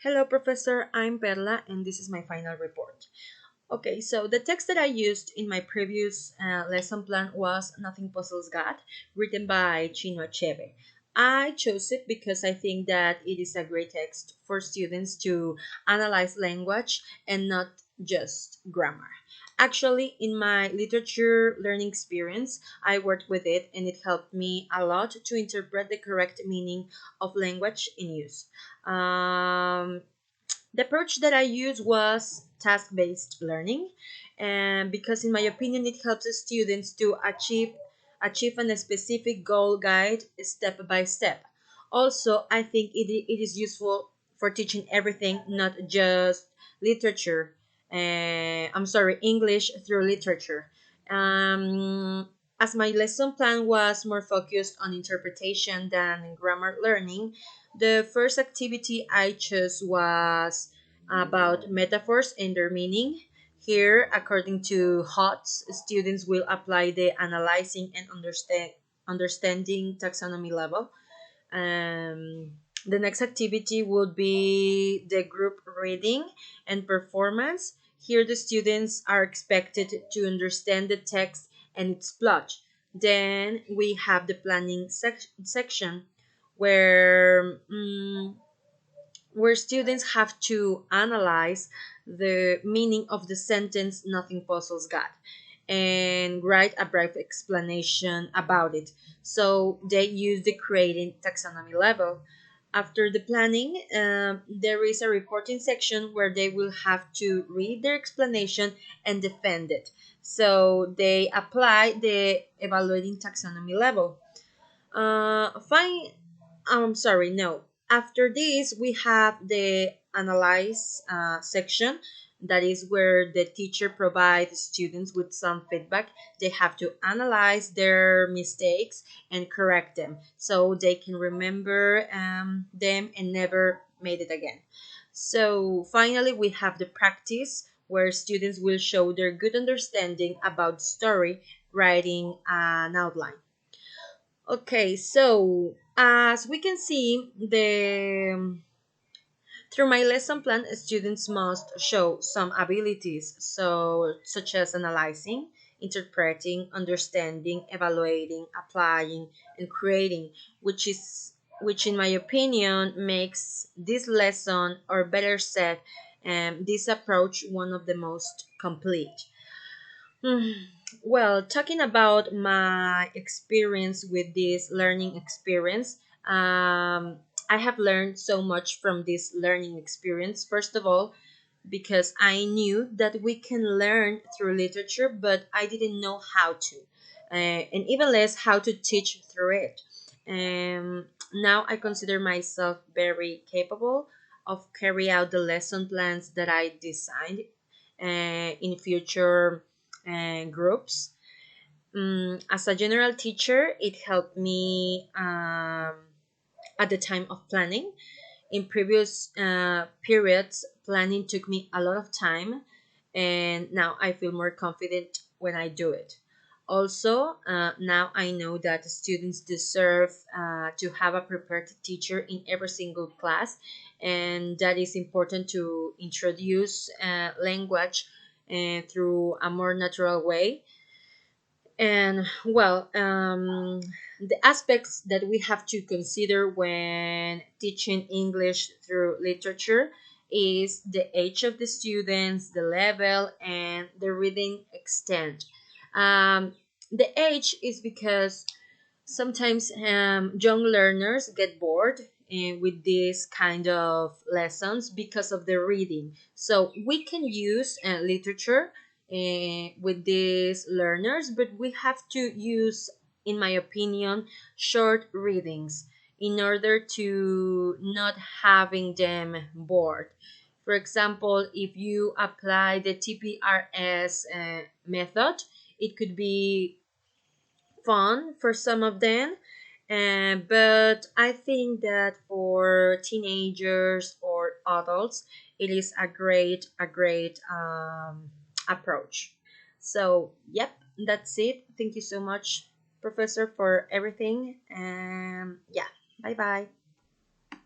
Hello, Professor. I'm Perla, and this is my final report. Okay, so the text that I used in my previous lesson plan was Nothing Puzzles God, written by Chino Achebe. I chose it because I think that it is a great text for students to analyze language and not just grammar. Actually, in my literature learning experience, I worked with it and it helped me a lot to interpret the correct meaning of language in use. Um, the approach that I used was task based learning, and because, in my opinion, it helps the students to achieve a specific goal guide step by step. Also, I think it is useful for teaching everything, not just literature. I'm sorry, English through literature. As my lesson plan was more focused on interpretation than grammar learning, the first activity I chose was about metaphors and their meaning. Here, according to HOTS, students will apply the analyzing and understanding taxonomy level. The next activity would be the group reading and performance. Here, the students are expected to understand the text and its plot. Then we have the planning section where students have to analyze the meaning of the sentence Nothing Puzzles God and write a brief explanation about it. So they use the creating taxonomy level. After the planning, there is a reporting section where they will have to read their explanation and defend it. So they apply the evaluating taxonomy level. Fine. I'm sorry, no. After this, we have the analyze section. That is where the teacher provides students with some feedback. They have to analyze their mistakes and correct them so they can remember them and never made it again. So finally, we have the practice where students will show their good understanding about story, writing an outline. Okay, so as we can see, the through my lesson plan, students must show some abilities, so such as analyzing, interpreting, understanding, evaluating, applying, and creating, which in my opinion makes this lesson, or better said, this approach one of the most complete. Hmm. Well, talking about my experience with this learning experience, I have learned so much from this learning experience. First of all, because I knew that we can learn through literature, but I didn't know how to, and even less how to teach through it. Now I consider myself very capable of carry out the lesson plans that I designed in future groups. As a general teacher, it helped me at the time of planning. In previous periods, planning took me a lot of time, and now I feel more confident when I do it. Also, now I know that students deserve to have a prepared teacher in every single class, and that is important to introduce language through a more natural way. And well, the aspects that we have to consider when teaching English through literature is the age of the students, the level, and the reading extent. Um, the age is because sometimes young learners get bored with this kind of lessons because of the reading. So we can use literature with these learners, but we have to use, in my opinion, short readings in order to not having them bored. For example, if you apply the TPRS method, it could be fun for some of them, but I think that for teenagers or adults, it is a great approach. So, yep, that's it. Thank you so much, Professor, for everything. Yeah, bye bye.